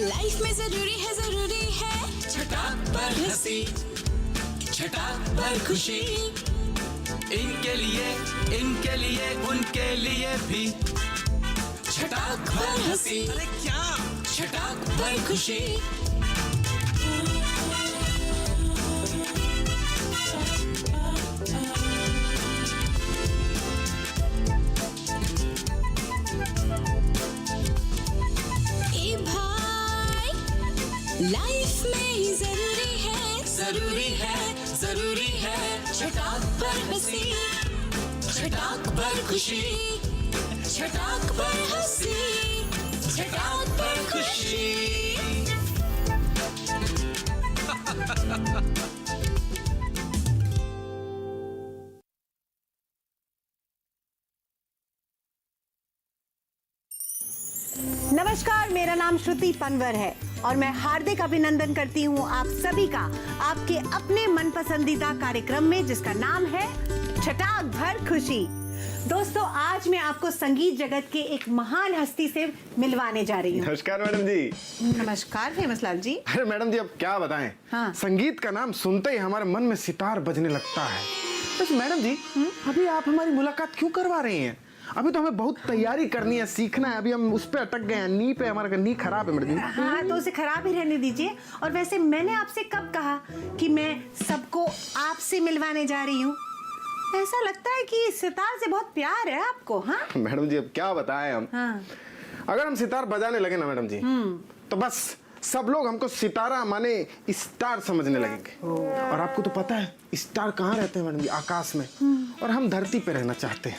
Life में जरूरी है छटाक पर हंसी, छटाक पर खुशी, इनके लिए उनके लिए भी। छटाक पर हंसी, अरे क्या? छटाक पर खुशी। लाइफ में जरूरी है छटाक पर हंसी, छटाक पर खुशी, छटाक पर हंसी, छटाक पर खुशी। नमस्कार, मेरा नाम श्रुति पनवर है और मैं हार्दिक अभिनंदन करती हूँ आप सभी का आपके अपने मन पसंदीदा कार्यक्रम में, जिसका नाम है छटाक भर खुशी। दोस्तों, आज मैं आपको संगीत जगत के एक महान हस्ती से मिलवाने जा रही हूँ। नमस्कार मैडम जी। नमस्कार फेमस लाल जी। अरे मैडम जी, अब क्या बताएं। हाँ। संगीत का नाम सुनते ही हमारे मन में सितार बजने लगता है। बस मैडम जी, अभी आप हमारी मुलाकात क्यों करवा रही हैं? अभी तो हमें बहुत तैयारी करनी है, सीखना है। अभी हम उस पे अटक गए हैं, नी पे हमारा नी खराब है मैडम जी। हाँ, तो उसे खराब ही रहने दीजिए। और वैसे मैंने आपसे कब कहा कि मैं सबको आपसे मिलवाने जा रही हूँ? ऐसा लगता है कि सितार से बहुत प्यार है आपको। हाँ मैडम जी, अब क्या बताएं हम। हाँ। अगर हम सितार बजाने लगे ना मैडम जी, तो बस सब लोग हमको सितारा माने स्टार समझने लगेंगे। और आपको तो पता है स्टार कहाँ रहते हैं मैडम जी? आकाश में। और हम धरती पे रहना चाहते हैं,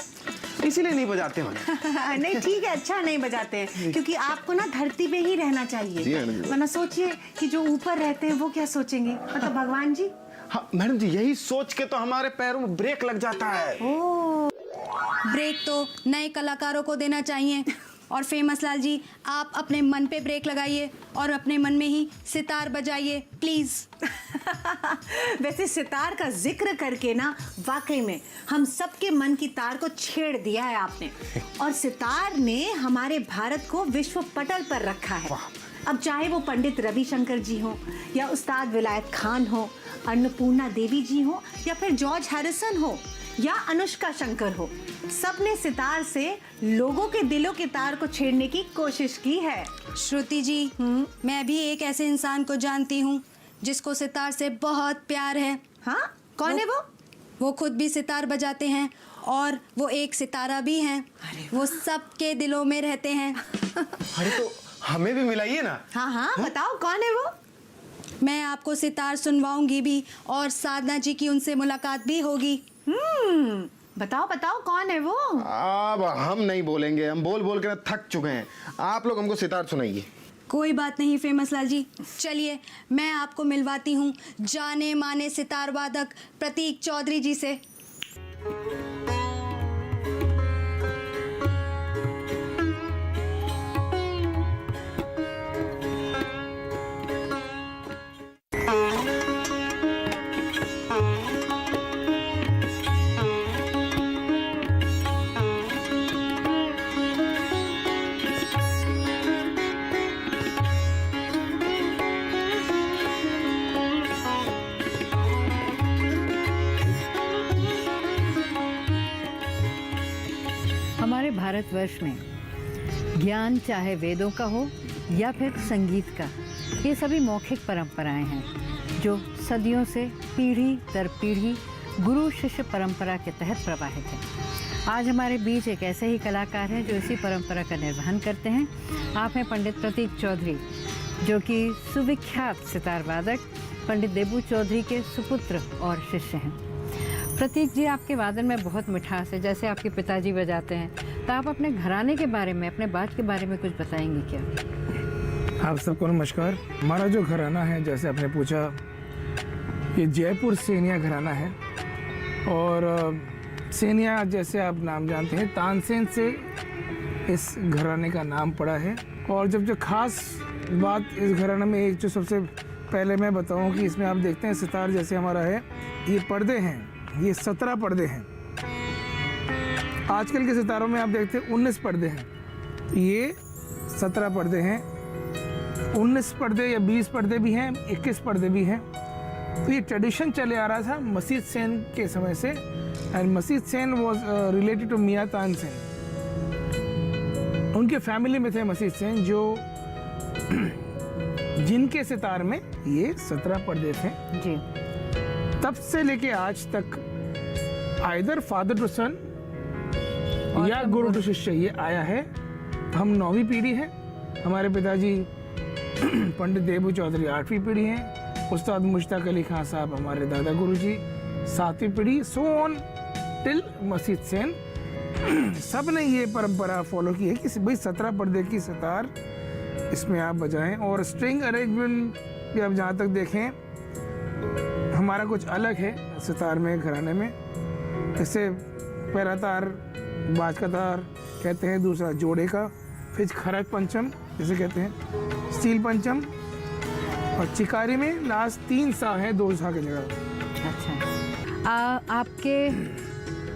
इसीलिए नहीं बजाते हैं। नहीं ठीक है, अच्छा नहीं बजाते हैं, क्योंकि आपको ना धरती पे ही रहना चाहिए। वरना सोचिए कि जो ऊपर रहते हैं वो क्या सोचेंगे, मतलब भगवान जी। हाँ मैडम जी, यही सोच के तो हमारे पैरों में ब्रेक लग जाता है। ब्रेक तो नए कलाकारों को देना चाहिए। और फेमस लाल जी, आप अपने मन पे ब्रेक लगाइए और अपने मन में ही सितार बजाइए प्लीज। वैसे सितार का जिक्र करके ना वाकई में हम सबके मन की तार को छेड़ दिया है आपने। और सितार ने हमारे भारत को विश्व पटल पर रखा है। अब चाहे वो पंडित रविशंकर जी हो, या उस्ताद विलायत खान हो, अन्नपूर्णा देवी जी हो, या फिर जॉर्ज हैरिसन हो, या अनुष्का शंकर हो, सबने सितार से लोगों के दिलों के तार को छेड़ने की कोशिश की है। श्रुति जी, मैं भी एक ऐसे इंसान को जानती हूँ जिसको सितार से बहुत प्यार है। हाँ, कौन है वो? वो खुद भी सितार बजाते हैं और वो एक सितारा भी हैं। वो सबके दिलों में रहते हैं। अरे तो हमें भी मिलाइए ना। हाँ हाँ, बताओ कौन है वो? मैं आपको सितार सुनवाऊंगी भी और साधना जी की उनसे मुलाकात भी होगी। बताओ बताओ कौन है वो? अब हम नहीं बोलेंगे, हम बोल बोल कर थक चुके हैं। आप लोग हमको सितार सुनाइए। कोई बात नहीं फेमस लाल जी, चलिए मैं आपको मिलवाती हूँ जाने माने सितार वादक प्रतीक चौधरी जी से। हमारे भारतवर्ष में ज्ञान चाहे वेदों का हो या फिर संगीत का, ये सभी मौखिक परंपराएं हैं जो सदियों से पीढ़ी दर पीढ़ी गुरु शिष्य परंपरा के तहत प्रवाहित है। आज हमारे बीच एक ऐसे ही कलाकार हैं जो इसी परंपरा का निर्वहन करते हैं। आप हैं पंडित प्रतीक चौधरी, जो कि सुविख्यात सितार वादक पंडित देबू चौधरी के सुपुत्र और शिष्य हैं। प्रतीक जी, आपके वादन में बहुत मिठास है, जैसे आपके पिताजी बजाते हैं। तो आप अपने घराने के बारे में, अपने बाज के बारे में कुछ बताएंगे क्या? आप सबको नमस्कार। हमारा जो घराना है, जैसे आपने पूछा, ये जयपुर सेनिया घराना है। और सेनिया, जैसे आप नाम जानते हैं, तानसेन से इस घराने का नाम पड़ा है। और जो खास बात इस घराने में, एक जो सबसे पहले मैं बताऊं कि इसमें आप देखते हैं सितार जैसे हमारा है, ये पर्दे हैं, ये 17 पर्दे हैं। आजकल के सितारों में आप देखते हैं 19 पर्दे हैं, ये 17 पर्दे हैं। 19 पर्दे या 20 पर्दे भी हैं, 21 पर्दे भी हैं। तो ये ट्रेडिशन चले आ रहा था मसीद सेन के समय से, and Masid Sen was related to Miyan Tansen. उनके फैमिली में थे मसीद सेन, जो जिनके सितार में ये 17 पर्दे थे। जी। तब से लेके आज तक आइदर फादर टू सन या गुरु टू शिष्य ये आया है। हम 9वीं पीढ़ी है, हमारे पिताजी पंडित देबू चौधरी 8वीं पीढ़ी हैं, उस्ताद मुश्ताक अली खान साहब हमारे दादा गुरुजी 7वीं पीढ़ी, सो ऑन टिल मसीद सेन। सब ने ये परंपरा फॉलो की है कि भाई 17 पर्दे की सितार इसमें आप बजाएं। और स्ट्रिंग अरेंजमेंट भी आप जहाँ तक देखें हमारा कुछ अलग है सितार में, घराने में। जैसे पहला तार बाज का तार कहते हैं, दूसरा जोड़े का, फिर खरक पंचम जिसे कहते हैं, स्टील पंचम, और चिकारी में लास्ट 3 सा है, 2 सा की जगह। अच्छा, आपके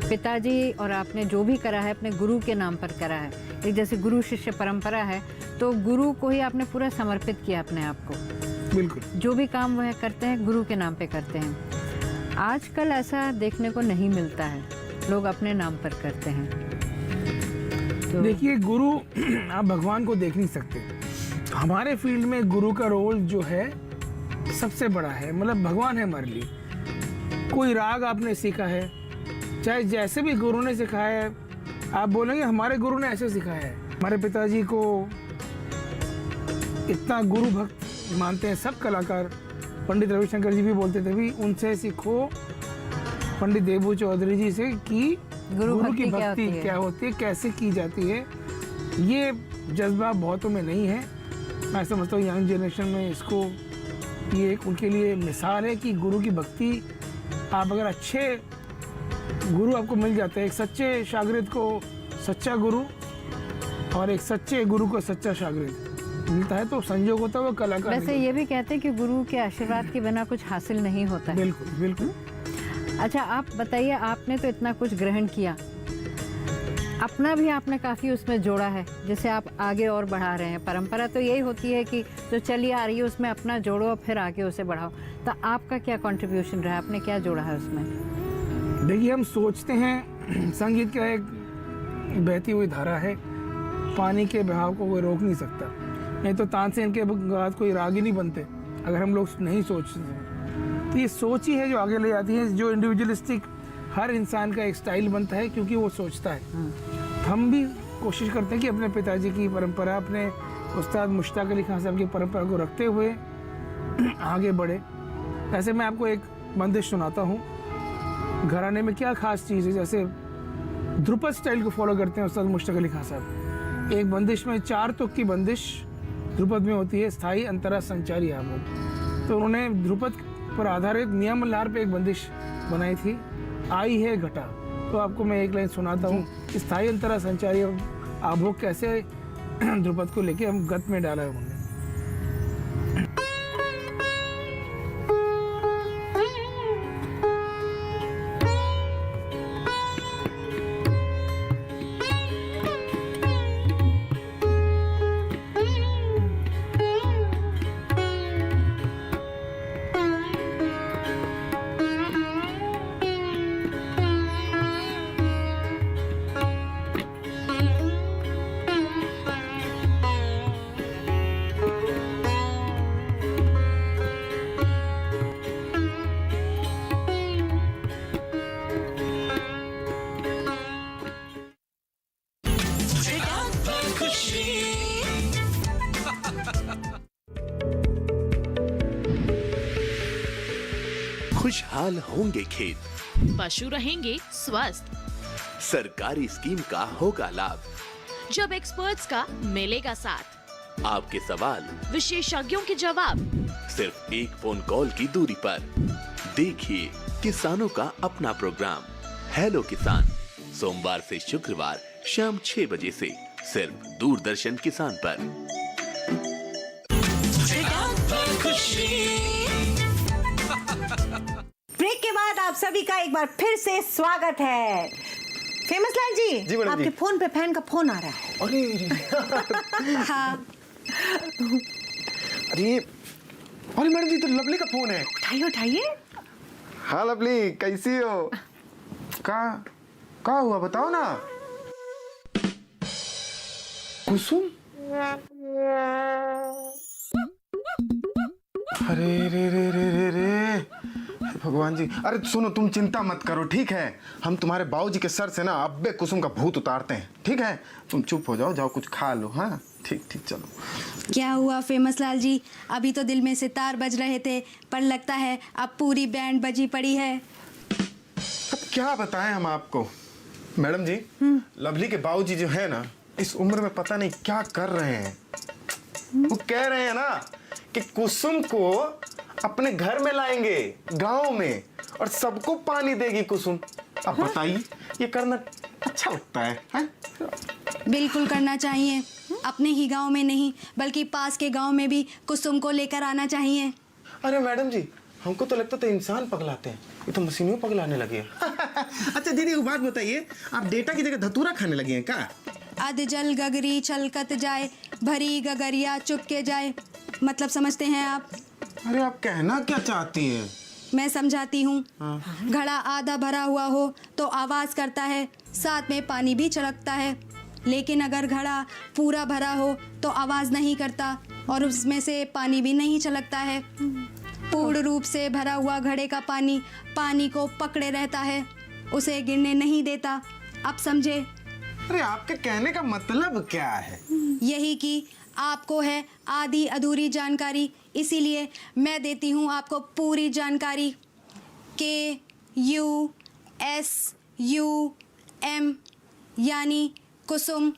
पिताजी और आपने जो भी करा है अपने गुरु के नाम पर करा है। एक जैसे गुरु शिष्य परंपरा है, तो गुरु को ही आपने पूरा समर्पित किया अपने आप को। बिल्कुल, जो भी काम वह करते हैं गुरु के नाम पे करते हैं। आजकल ऐसा देखने को नहीं मिलता है, लोग अपने नाम पर करते हैं। तो देखिए, गुरु आप भगवान को देख नहीं सकते। हमारे फील्ड में गुरु का रोल जो है सबसे बड़ा है, मतलब भगवान है हमारे लिए। कोई राग आपने सीखा है, चाहे जैसे भी गुरु ने सिखाया है, आप बोलेंगे हमारे गुरु ने ऐसे सिखाया है। हमारे पिताजी को इतना गुरु भक्त मानते हैं सब कलाकार। पंडित रविशंकर जी भी बोलते थे भी उनसे सीखो, पंडित देबू चौधरी जी से, कि गुरु की भक्ति क्या होती है, कैसे की जाती है। ये जज्बा बहुतों में नहीं है। मैं समझता हूँ यंग जनरेशन में इसको, ये एक उनके लिए मिसाल है कि गुरु की भक्ति, आप अगर अच्छे गुरु आपको मिल जाते हैं, एक सच्चे शागिर्द को सच्चा गुरु और एक सच्चे गुरु को सच्चा शागिर्द मिलता है, तो संजोग होता है वो कलाकार। वैसे ये भी कहते हैं कि गुरु के आशीर्वाद के बिना कुछ हासिल नहीं होता है। बिल्कुल बिल्कुल। अच्छा, आप बताइए, आपने तो इतना कुछ ग्रहण किया, अपना भी आपने काफ़ी उसमें जोड़ा है, जैसे आप आगे और बढ़ा रहे हैं। परंपरा तो यही होती है कि जो चली आ रही है उसमें अपना जोड़ो और फिर आगे उसे बढ़ाओ। तो आपका क्या कंट्रीब्यूशन रहा, आपने क्या जोड़ा है उसमें? देखिए, हम सोचते हैं संगीत का एक बहती हुई धारा है, पानी के बहाव को कोई रोक नहीं सकता। नहीं तो तानसेन के बाद कोई राग ही नहीं बनते अगर हम लोग नहीं सोचते। तो ये सोच ही है जो आगे ले जाती है, जो इंडिविजुअलिस्टिक हर इंसान का एक स्टाइल बनता है क्योंकि वो सोचता है। हम भी कोशिश करते हैं कि अपने पिताजी की परंपरा, अपने उस्ताद मुश्ताक अली खान साहब की परंपरा को रखते हुए आगे बढ़े। ऐसे मैं आपको एक बंदिश सुनाता हूँ। घराने में क्या खास चीज़ है, जैसे ध्रुपद स्टाइल को फॉलो करते हैं उस्ताद मुश्ताक अली खान साहब। एक बंदिश में 4 तुक की बंदिश ध्रुपद में होती है, स्थाई, अंतरा, संचारी, आभोग। तो उन्होंने ध्रुपद पर आधारित मियां मल्हार पे एक बंदिश बनाई थी, आई है घटा। तो आपको मैं एक लाइन सुनाता हूँ, स्थाई, अंतरा, संचारी और आभोग कैसे ध्रुपद को लेके हम गत में डाला है उन्होंने। खुशहाल होंगे खेत, पशु रहेंगे स्वस्थ, सरकारी स्कीम का होगा लाभ, जब एक्सपर्ट्स का मिलेगा साथ, आपके सवाल विशेषज्ञों के जवाब, सिर्फ एक फोन कॉल की दूरी पर। देखिए किसानों का अपना प्रोग्राम हेलो किसान, सोमवार से शुक्रवार शाम 6 बजे से सिर्फ दूरदर्शन किसान पर। ब्रेक के बाद आप सभी का एक बार फिर से स्वागत है। फेमस लाल जी, जी मैडम आपके जी। फोन पे फैन का फोन आ रहा है। अरे हाँ, अरे अरे मैडम जी, तो लवली का फोन है। उठाइए उठाइए। हाँ लवली, कैसी हो? का हुआ बताओ ना। कुसुम? अरे रे रे रे रे रे भगवान जी। अरे सुनो, तुम चिंता मत करो, ठीक है? हम तुम्हारे बाबूजी के सर से ना अब्बे कुसुम का भूत उतारते हैं, ठीक है? तुम चुप हो जाओ, जाओ कुछ खा लो। हाँ ठीक ठीक, चलो। क्या हुआ फेमस लाल जी? अभी तो दिल में सितार बज रहे थे, पर लगता है अब पूरी बैंड बजी पड़ी है। अब क्या बताएं हम आपको मैडम जी। लवली के बाबूजी जो है ना, इस उम्र में पता नहीं क्या कर रहे हैं। वो कह रहे हैं ना कि कुसुम को अपने घर में लाएंगे, गांव में, और सबको पानी देगी कुसुम। अब बताइए, ये करना अच्छा लगता है? बिल्कुल करना चाहिए। अपने ही गांव में नहीं, बल्कि पास के गांव में भी कुसुम को लेकर आना चाहिए। अरे मैडम जी, हमको तो लगता था इंसान पगलाते हैं, ये तो मशीनों पगलाने लगे हैं। अच्छा दीदी, एक बात बताइए, आप डेटा की जगह धतूरा खाने लगे हैं क्या? अध जल गगरी छलकत जाए, भरी गगरिया चुपके जाए, मतलब समझते हैं आप? अरे आप कहना क्या चाहती हैं? मैं समझाती हूँ। घड़ा आधा भरा हुआ हो तो आवाज करता है, साथ में पानी भी छलकता है। लेकिन अगर घड़ा पूरा भरा हो तो आवाज नहीं करता और उसमें से पानी भी नहीं छलकता है। पूर्ण रूप से भरा हुआ घड़े का पानी पानी को पकड़े रहता है, उसे गिरने नहीं देता। अब समझे? अरे आपके कहने का मतलब क्या है? यही कि आपको है आधी अधूरी जानकारी, इसीलिए मैं देती हूँ आपको पूरी जानकारी। KUSUM यानी कुसुम,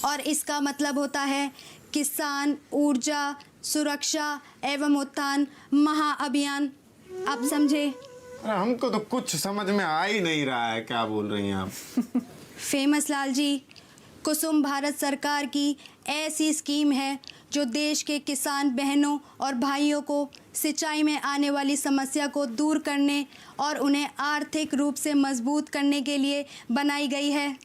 और इसका मतलब होता है किसान ऊर्जा सुरक्षा एवं उत्थान महाअभियान। आप समझे? अरे हमको तो कुछ समझ में आ ही नहीं रहा है, क्या बोल रही हैं आप? फेमस लाल जी, कुसुम भारत सरकार की ऐसी स्कीम है जो देश के किसान बहनों और भाइयों को सिंचाई में आने वाली समस्या को दूर करने और उन्हें आर्थिक रूप से मजबूत करने के लिए बनाई गई है।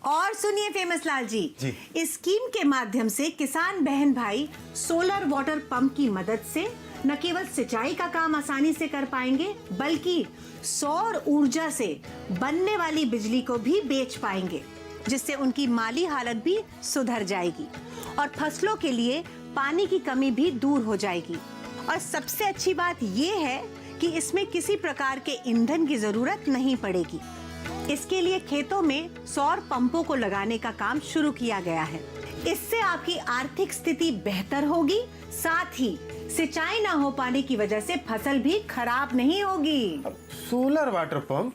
और सुनिए फेमस लाल जी, इस स्कीम के माध्यम से किसान बहन भाई सोलर वाटर पंप की मदद से न केवल सिंचाई का काम आसानी से कर पाएंगे, बल्कि सौर ऊर्जा से बनने वाली बिजली को भी बेच पाएंगे, जिससे उनकी माली हालत भी सुधर जाएगी और फसलों के लिए पानी की कमी भी दूर हो जाएगी। और सबसे अच्छी बात ये है कि इसमें किसी प्रकार के ईंधन की जरूरत नहीं पड़ेगी। इसके लिए खेतों में सौर पंपों को लगाने का काम शुरू किया गया है। इससे आपकी आर्थिक स्थिति बेहतर होगी, साथ ही सिंचाई ना हो पाने की वजह से फसल भी खराब नहीं होगी। Solar water pump?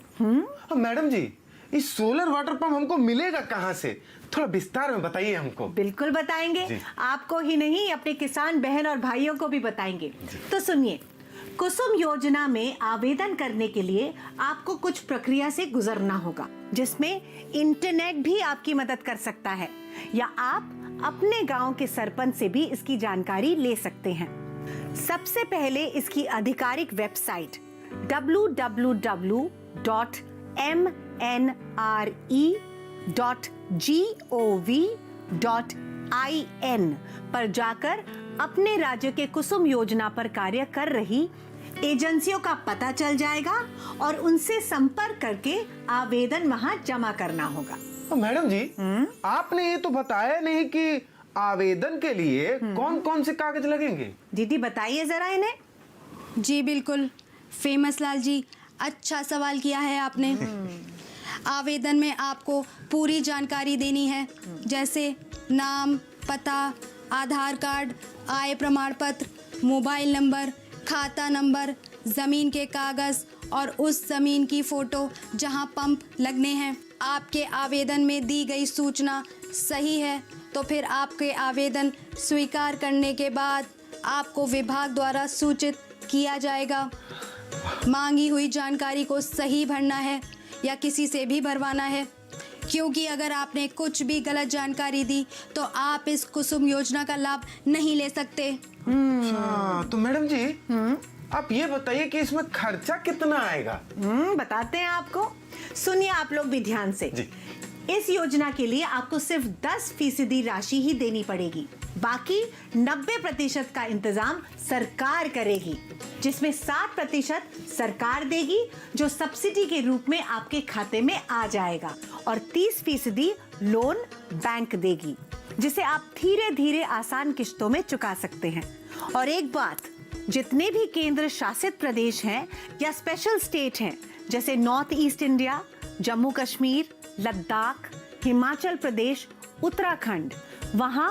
मैडम जी, इस सोलर वाटर पंप हमको मिलेगा कहाँ से? थोड़ा विस्तार में बताइए हमको। बिल्कुल बताएंगे, आपको ही नहीं अपने किसान बहन और भाइयों को भी बताएंगे। तो सुनिए, कुसुम योजना में आवेदन करने के लिए आपको कुछ प्रक्रिया से गुजरना होगा, जिसमें इंटरनेट भी आपकी मदद कर सकता है, या आप अपने गांव के सरपंच से भी इसकी जानकारी ले सकते हैं। सबसे पहले इसकी आधिकारिक वेबसाइट www.mnre.gov.in पर जाकर अपने राज्य के कुसुम योजना पर कार्य कर रही एजेंसियों का पता चल जाएगा और उनसे संपर्क करके आवेदन वहां जमा करना होगा। तो मैडम जी, आपने ये तो बताया नहीं कि आवेदन के लिए कौन कौन से कागज लगेंगे? दीदी बताइए जरा इन्हें। जी बिल्कुल फेमस लाल जी, अच्छा सवाल किया है आपने। आवेदन में आपको पूरी जानकारी देनी है, जैसे नाम, पता, आधार कार्ड, आय प्रमाण पत्र, मोबाइल नंबर, खाता नंबर, ज़मीन के कागज़ और उस ज़मीन की फ़ोटो जहां पंप लगने हैं। आपके आवेदन में दी गई सूचना सही है तो फिर आपके आवेदन स्वीकार करने के बाद आपको विभाग द्वारा सूचित किया जाएगा। मांगी हुई जानकारी को सही भरना है या किसी से भी भरवाना है, क्योंकि अगर आपने कुछ भी गलत जानकारी दी तो आप इस कुसुम योजना का लाभ नहीं ले सकते। अच्छा, तो मैडम जी आप ये बताइए कि इसमें खर्चा कितना आएगा? बताते हैं आपको, सुनिए आप लोग भी ध्यान से। इस योजना के लिए आपको सिर्फ 10% राशि ही देनी पड़ेगी। बाकी 90% का इंतजाम सरकार करेगी, जिसमें 60% सरकार देगी जो सब्सिडी के रूप में आपके खाते में आ जाएगा, और 30% लोन बैंक देगी, जिसे आप धीरे धीरे आसान किश्तों में चुका सकते हैं। और एक बात, जितने भी केंद्र शासित प्रदेश हैं या स्पेशल स्टेट हैं, जैसे north east India, Jammu Kashmir, Ladakh, Himachal Pradesh, Uttarakhand, वहां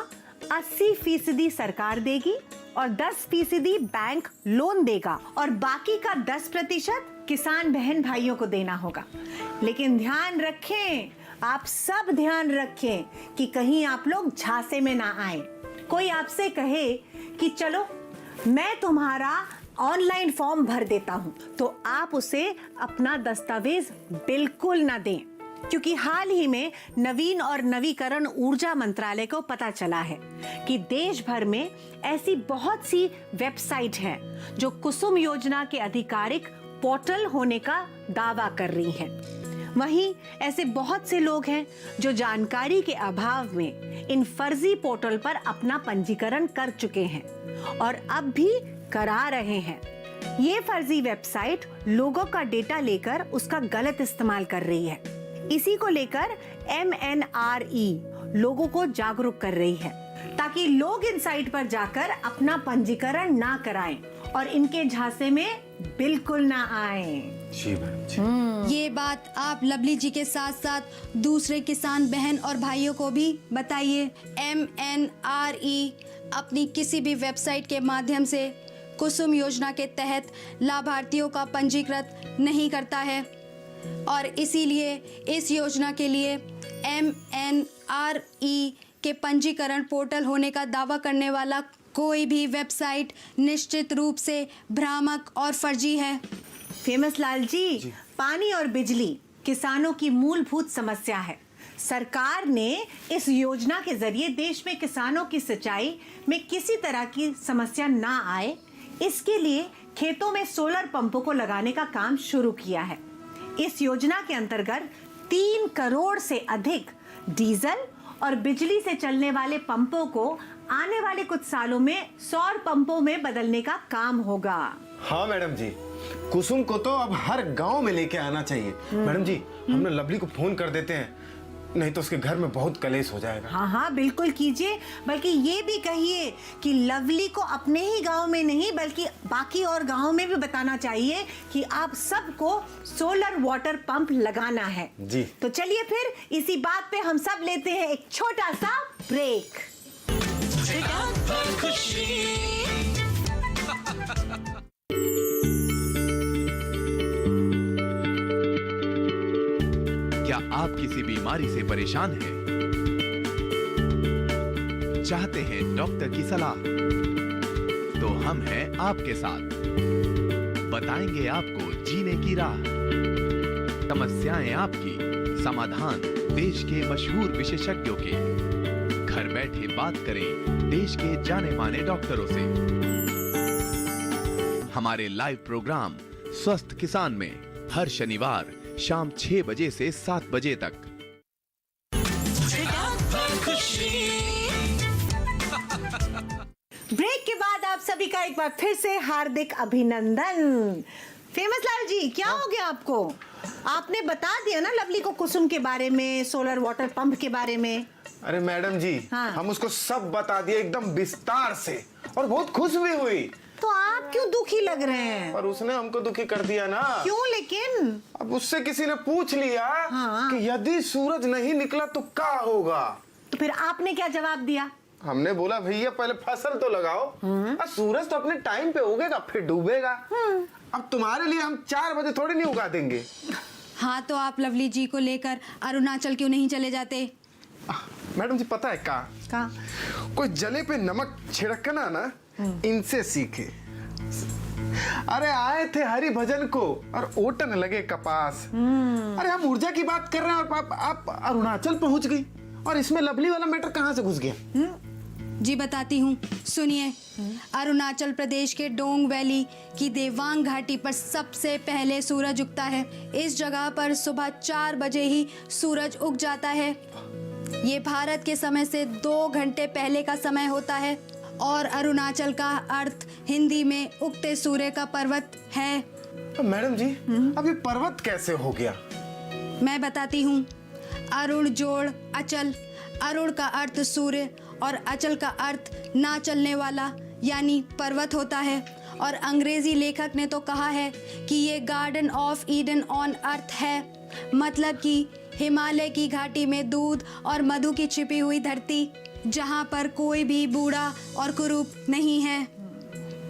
80% सरकार देगी और 10% बैंक लोन देगा, और बाकी का 10% किसान बहन भाइयों को देना होगा। लेकिन ध्यान रखें, आप सब ध्यान रखें कि कहीं आप लोग झांसे में ना आए। कोई आपसे कहे कि चलो मैं तुम्हारा ऑनलाइन फॉर्म भर देता हूं, तो आप उसे अपना दस्तावेज बिल्कुल ना दें, क्योंकि हाल ही में नवीन और नवीकरण ऊर्जा मंत्रालय को पता चला है कि देश भर में ऐसी बहुत सी वेबसाइट हैं जो कुसुम योजना के आधिकारिक पोर्टल होने का दावा कर रही हैं। वहीं ऐसे बहुत से लोग हैं जो जानकारी के अभाव में इन फर्जी पोर्टल पर अपना पंजीकरण कर चुके हैं और अब भी करा रहे हैं। ये फर्जी वेबसाइट लोगों का डेटा लेकर उसका गलत इस्तेमाल कर रही है। इसी को लेकर MNRE लोगों को जागरूक कर रही है, ताकि लोग इन साइट पर जाकर अपना पंजीकरण ना कराएं और इनके झांसे में बिल्कुल ना आएं। जी मैडम जी। ये बात आप लवली जी के साथ साथ दूसरे किसान बहन और भाइयों को भी बताइए। MNRE अपनी किसी भी वेबसाइट के माध्यम से कुसुम योजना के तहत लाभार्थियों का पंजीकृत नहीं करता है, और इसीलिए इस योजना के लिए MNRE के पंजीकरण पोर्टल होने का दावा करने वाला कोई भी वेबसाइट निश्चित रूप से भ्रामक और फर्जी है। फेमस लाल जी, पानी और बिजली किसानों की मूलभूत समस्या है। सरकार ने इस योजना के जरिए देश में किसानों की सिंचाई में किसी तरह की समस्या ना आए, इसके लिए खेतों में सोलर पंपों को लगाने का काम शुरू किया है। इस योजना के अंतर्गत 3 करोड़ से अधिक डीजल और बिजली से चलने वाले पंपों को आने वाले कुछ सालों में सौर पंपों में बदलने का काम होगा। हाँ मैडम जी, कुसुम को तो अब हर गांव में लेके आना चाहिए। मैडम जी, हम ना लवली को फोन कर देते हैं, नहीं तो उसके घर में बहुत कलेश हो जाएगा। हाँ हाँ बिल्कुल कीजिए, बल्कि ये भी कहिए कि लवली को अपने ही गांव में नहीं बल्कि बाकी और गांव में भी बताना चाहिए कि आप सबको सोलर वाटर पंप लगाना है। जी। तो चलिए फिर इसी बात पे हम सब लेते हैं एक छोटा सा ब्रेक। क्या आप किसी बीमारी से परेशान हैं? चाहते हैं डॉक्टर की सलाह? तो हम हैं आपके साथ, बताएंगे आपको जीने की राह। समस्याएं आपकी, समाधान देश के मशहूर विशेषज्ञों के। घर बैठे बात करें देश के जाने माने डॉक्टरों से। हमारे लाइव प्रोग्राम स्वस्थ किसान में हर शनिवार शाम 6 बजे से 7 बजे तक। ब्रेक के बाद आप सभी का एक बार फिर से हार्दिक अभिनंदन। फेमस लाल जी, क्या हो गया आपको? आपने बता दिया ना लवली को कुसुम के बारे में, सोलर वाटर पंप के बारे में। अरे मैडम जी, हाँ। हम उसको सब बता दिए एकदम विस्तार से, और बहुत खुश भी हुई। तो आप क्यों दुखी लग रहे हैं? पर उसने हमको दुखी कर दिया ना। क्यों लेकिन? अब उससे किसी ने पूछ लिया हाँ। कि यदि सूरज नहीं निकला तो क्या होगा। तो फिर आपने क्या जवाब दिया? हमने बोला भैया पहले फसल तो लगाओ, और सूरज तो अपने टाइम पे उगेगा फिर डूबेगा। अब तुम्हारे लिए हम 4 बजे थोड़ी नहीं उगा देंगे। हाँ, तो आप लवली जी को लेकर अरुणाचल क्यों नहीं चले जाते? मैडम जी पता है का कोई जले पे नमक छिड़कना ना इनसे सीखे। अरे आए थे हरि भजन को और ओटन लगे कपास। अरे हम ऊर्जा की बात कर रहे हैं और आप अरुणाचल पहुंच गई, और इसमें लवली वाला मैटर कहां से घुस गया? जी बताती हूँ, सुनिए। अरुणाचल प्रदेश के डोंग वैली की देवांग घाटी पर सबसे पहले सूरज उगता है। इस जगह पर सुबह 4 बजे ही सूरज उग जाता है। ये भारत के समय से 2 घंटे पहले का समय होता है और अरुणाचल का अर्थ हिंदी में उगते सूर्य का पर्वत है। मैडम जी, अब ये पर्वत कैसे हो गया? मैं बताती हूँ। अरुण जोड़ अचल, अरुण का अर्थ सूर्य और अचल का अर्थ ना चलने वाला यानी पर्वत होता है। और अंग्रेजी लेखक ने तो कहा है कि ये garden of Eden on earth है, मतलब कि हिमालय की घाटी में दूध और मधु की छिपी हुई धरती, जहाँ पर कोई भी बूढ़ा और कुरूप नहीं है।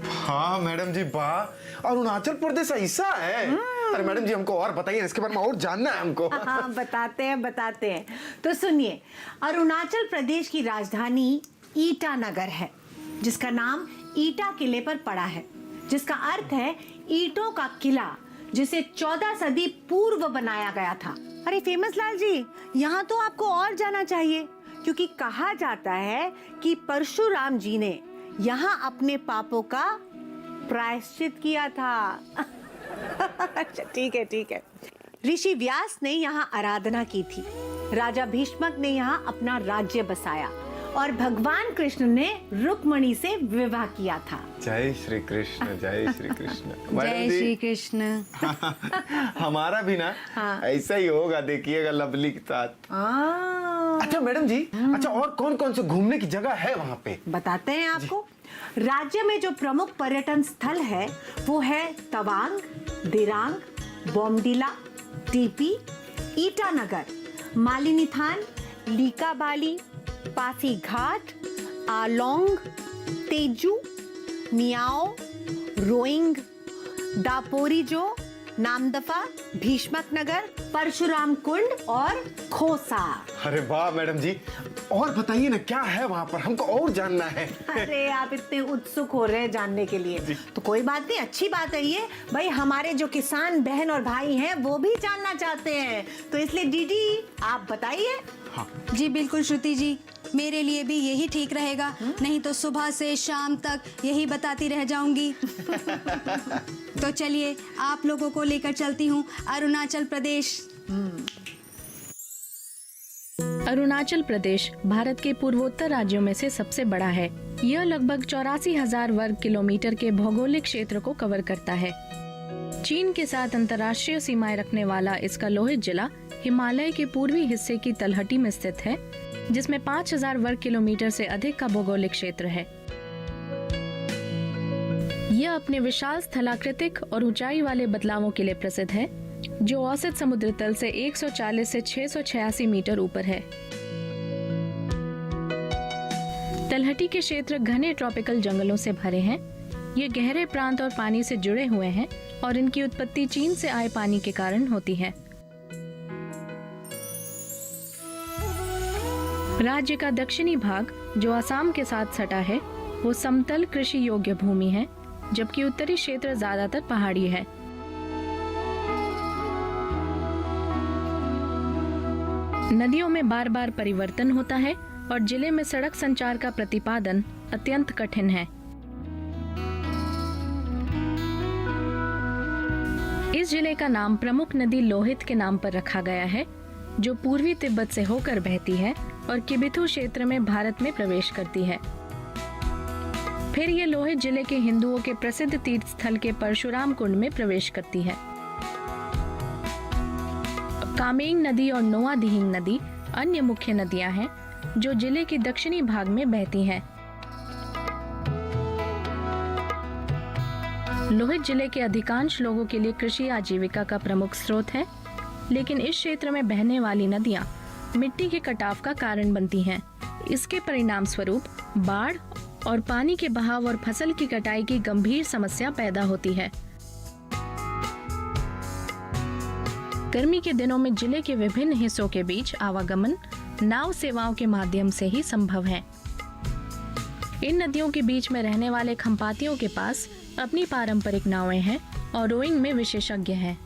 हाँ मैडम जी, वाह, अरुणाचल प्रदेश ऐसा है? अरे मैडम जी, हमको और बताइए, इसके बारे में और जानना है हमको। हाँ, बताते हैं। तो सुनिए, अरुणाचल प्रदेश की राजधानी ईटानगर है, जिसका नाम ईटा किले पर पड़ा है, जिसका अर्थ है ईंटों का किला, जिसे 14 सदी पूर्व बनाया गया था। अरे फेमस लाल जी, यहाँ तो आपको और जाना चाहिए, क्योंकि कहा जाता है कि परशुराम जी ने यहाँ अपने पापों का प्रायश्चित किया था। अच्छा, ठीक है। ऋषि व्यास ने यहाँ आराधना की थी, राजा भीष्मक ने यहाँ अपना राज्य बसाया और भगवान कृष्ण ने रुक्मणी से विवाह किया था। जय श्री कृष्ण, जय श्री कृष्ण। जय श्री कृष्ण। हमारा भी ना ऐसा ही होगा, देखिएगा लवली के साथ। अच्छा मैडम जी, अच्छा और कौन कौन से घूमने की जगह है वहाँ पे? बताते हैं आपको। राज्य में जो प्रमुख पर्यटन स्थल है वो है Tawang, Dirang, Bomdila, TP, Itanagar, Malinithan, लीकाबाली, Pasighat, along, Tezu, Miao, rowing, Daporijo, Namdapha, Bhishmak नगर, परशुराम कुंड और खोसा। अरे वाह मैडम जी, और बताइए ना क्या है वहाँ पर, हमको और जानना है। अरे आप इतने उत्सुक हो रहे हैं जानने के लिए, तो कोई बात नहीं, अच्छी बात है ये। भाई हमारे जो किसान बहन और भाई हैं वो भी जानना चाहते हैं, तो इसलिए दीदी आप बताइए। हाँ। जी बिल्कुल श्रुति जी, मेरे लिए भी यही ठीक रहेगा, नहीं तो सुबह से शाम तक यही बताती रह जाऊंगी। तो चलिए आप लोगों को लेकर चलती हूँ अरुणाचल प्रदेश। अरुणाचल प्रदेश भारत के पूर्वोत्तर राज्यों में से सबसे बड़ा है। यह लगभग 84,000 वर्ग किलोमीटर के भौगोलिक क्षेत्र को कवर करता है। चीन के साथ अंतर्राष्ट्रीय सीमाएं रखने वाला इसका लोहित जिला हिमालय के पूर्वी हिस्से की तलहटी में स्थित है, जिसमें 5,000 वर्ग किलोमीटर से अधिक का भौगोलिक क्षेत्र है। यह अपने विशाल स्थलाकृतिक और ऊंचाई वाले बदलावों के लिए प्रसिद्ध है, जो औसत समुद्र तल से 140 से 686 मीटर ऊपर है। तलहटी के क्षेत्र घने ट्रॉपिकल जंगलों से भरे हैं। ये गहरे प्रांत और पानी से जुड़े हुए हैं और इनकी उत्पत्ति चीन से आए पानी के कारण होती है। राज्य का दक्षिणी भाग, जो असम के साथ सटा है, वो समतल कृषि योग्य भूमि है, जबकि उत्तरी क्षेत्र ज्यादातर पहाड़ी है। नदियों में बार बार परिवर्तन होता है और जिले में सड़क संचार का प्रतिपादन अत्यंत कठिन है। इस जिले का नाम प्रमुख नदी लोहित के नाम पर रखा गया है, जो पूर्वी तिब्बत से होकर बहती है और किबिथु क्षेत्र में भारत में प्रवेश करती है। फिर ये लोहित जिले के हिंदुओं के प्रसिद्ध तीर्थ स्थल के परशुराम कुंड में प्रवेश करती है। कामेंग नदी और नोआ दिहिंग नदी अन्य मुख्य नदियां हैं, जो जिले के दक्षिणी भाग में बहती हैं। लोहित जिले के अधिकांश लोगों के लिए कृषि आजीविका का प्रमुख स्रोत है, लेकिन इस क्षेत्र में बहने वाली नदियां मिट्टी के कटाव का कारण बनती हैं। इसके परिणाम स्वरूप बाढ़ और पानी के बहाव और फसल की कटाई की गंभीर समस्या पैदा होती है। गर्मी के दिनों में जिले के विभिन्न हिस्सों के बीच आवागमन नाव सेवाओं के माध्यम से ही संभव है। इन नदियों के बीच में रहने वाले खंपातियों के पास अपनी पारंपरिक नावें हैं और रोइंग में विशेषज्ञ हैं।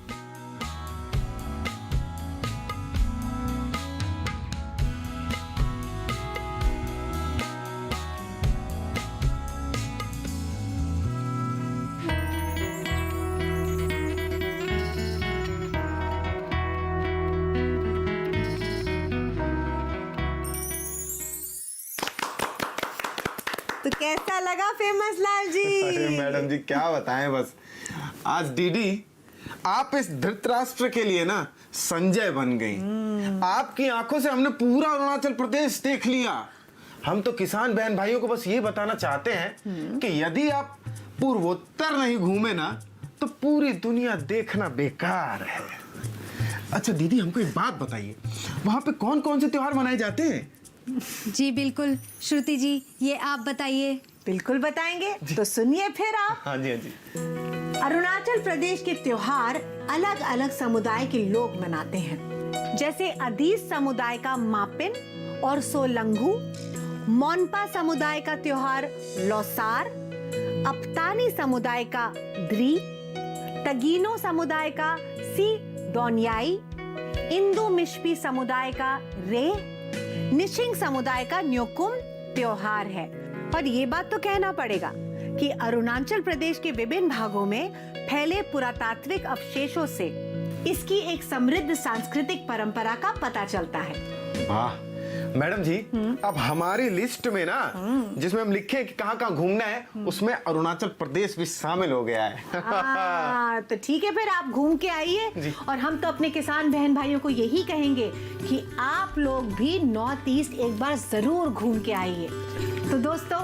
तो कैसा लगा फेमस लाल जी? अरे मैडम जी क्या बताएं, बस आज डीडी आप इस धृतराष्ट्र के लिए ना संजय बन गई। आपकी आंखों से हमने पूरा अरुणाचल प्रदेश देख लिया। हम तो किसान बहन भाइयों को बस ये बताना चाहते हैं कि यदि आप पूर्वोत्तर नहीं घूमे ना तो पूरी दुनिया देखना बेकार है। अच्छा दीदी, हमको एक बात बताइए, वहां पे कौन कौन से त्योहार मनाए जाते हैं? जी बिल्कुल श्रुति जी, ये आप बताइए। बिल्कुल बताएंगे, तो सुनिए फिर आप। हाँ जी, हाँ जी। अरुणाचल प्रदेश के त्योहार अलग अलग समुदाय के लोग मनाते हैं, जैसे अदीस समुदाय का मापिन और सोलंगू, मोनपा समुदाय का त्योहार लौसार, अपतानी समुदाय का द्री, तगीनो समुदाय का सी दोनियाई, इंदू मिश्पी समुदाय का रे, निशिंग समुदाय का न्योकुम त्योहार है। और ये बात तो कहना पड़ेगा कि अरुणाचल प्रदेश के विभिन्न भागों में फैले पुरातात्विक अवशेषों से इसकी एक समृद्ध सांस्कृतिक परंपरा का पता चलता है। वाह मैडम जी, अब हमारी लिस्ट में ना जिसमें हम लिखे कि कहाँ-कहाँ घूमना है उसमें अरुणाचल प्रदेश भी शामिल हो गया है। तो ठीक है, फिर आप घूम के आइए। और हम तो अपने किसान बहन भाइयों को यही कहेंगे कि आप लोग भी नॉर्थ ईस्ट एक बार जरूर घूम के आइए। तो दोस्तों,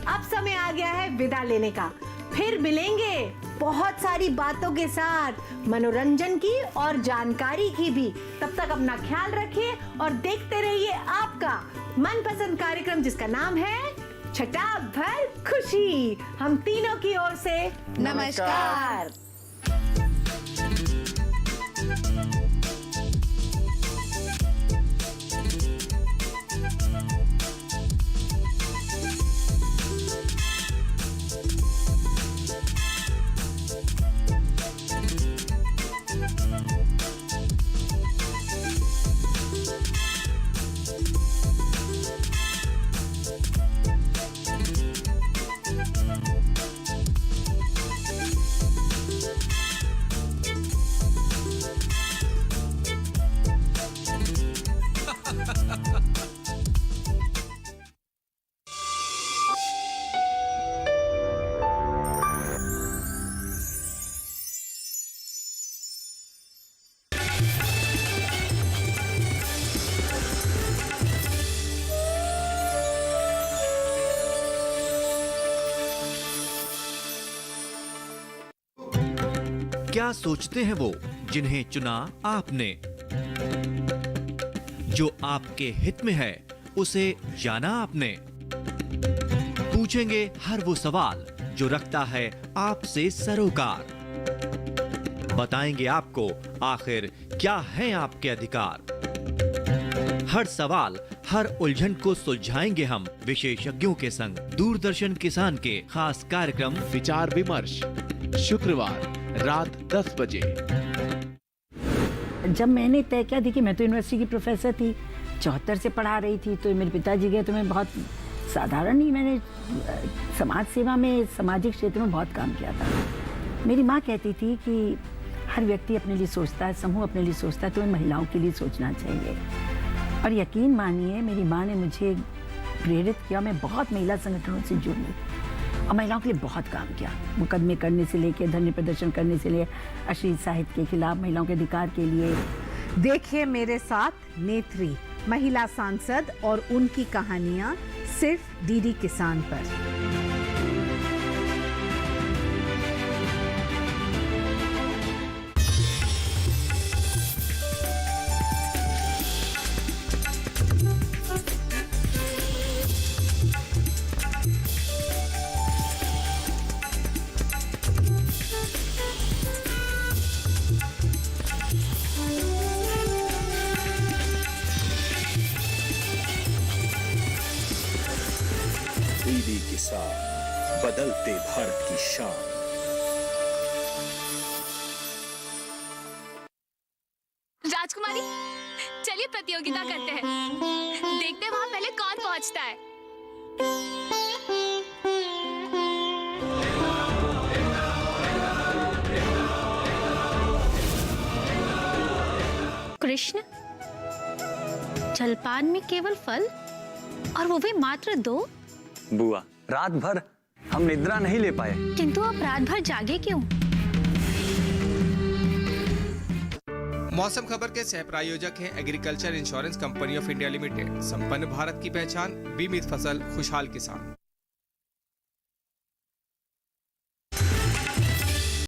अब समय आ गया है विदा लेने का। फिर मिलेंगे बहुत सारी बातों के साथ, मनोरंजन की और जानकारी की भी। तब तक अपना ख्याल रखिए और देखते रहिए आपका मनपसंद कार्यक्रम जिसका नाम है छठा भर खुशी। हम तीनों की ओर से नमस्कार। क्या सोचते हैं वो जिन्हें चुना आपने? जो आपके हित में है उसे जाना आपने? पूछेंगे हर वो सवाल जो रखता है आपसे सरोकार। बताएंगे आपको आखिर क्या है आपके अधिकार। हर सवाल, हर उलझन को सुलझाएंगे हम विशेषज्ञों के संग। दूरदर्शन किसान के खास कार्यक्रम विचार विमर्श, शुक्रवार रात 10 बजे। जब मैंने तय किया थी कि मैं तो यूनिवर्सिटी की प्रोफेसर थी, 74 से पढ़ा रही थी, तो मेरे पिताजी गए तो मैं बहुत साधारण ही, मैंने समाज सेवा में, सामाजिक क्षेत्र में बहुत काम किया था। मेरी माँ कहती थी कि हर व्यक्ति अपने लिए सोचता है, समूह अपने लिए सोचता है, तो महिलाओं के लिए सोचना चाहिए। और यकीन मानिए, मेरी माँ ने मुझे प्रेरित किया। मैं बहुत महिला संगठनों से जुड़ी और महिलाओं के लिए बहुत काम किया। मुकदमे करने से लेकर धरने प्रदर्शन करने से लेकर अश्लील साहित्य के खिलाफ, महिलाओं के अधिकार के लिए। देखिए मेरे साथ नेत्री, महिला सांसद और उनकी कहानियां सिर्फ डीडी किसान पर। डीडी किसान, बदलते भारत की शान। राजकुमारी, चलिए प्रतियोगिता करते हैं। देखते हैं वहां पहले कौन पहुंचता है। कृष्ण, जलपान में केवल फल और वो भी मात्र 2? बुआ, रात भर हम निद्रा नहीं ले पाए। किंतु आप रात भर जागे क्यों? मौसम खबर के सह प्रायोजक हैं agriculture insurance company of India limited. संपन्न भारत की पहचान, बीमित फसल, खुशहाल किसान।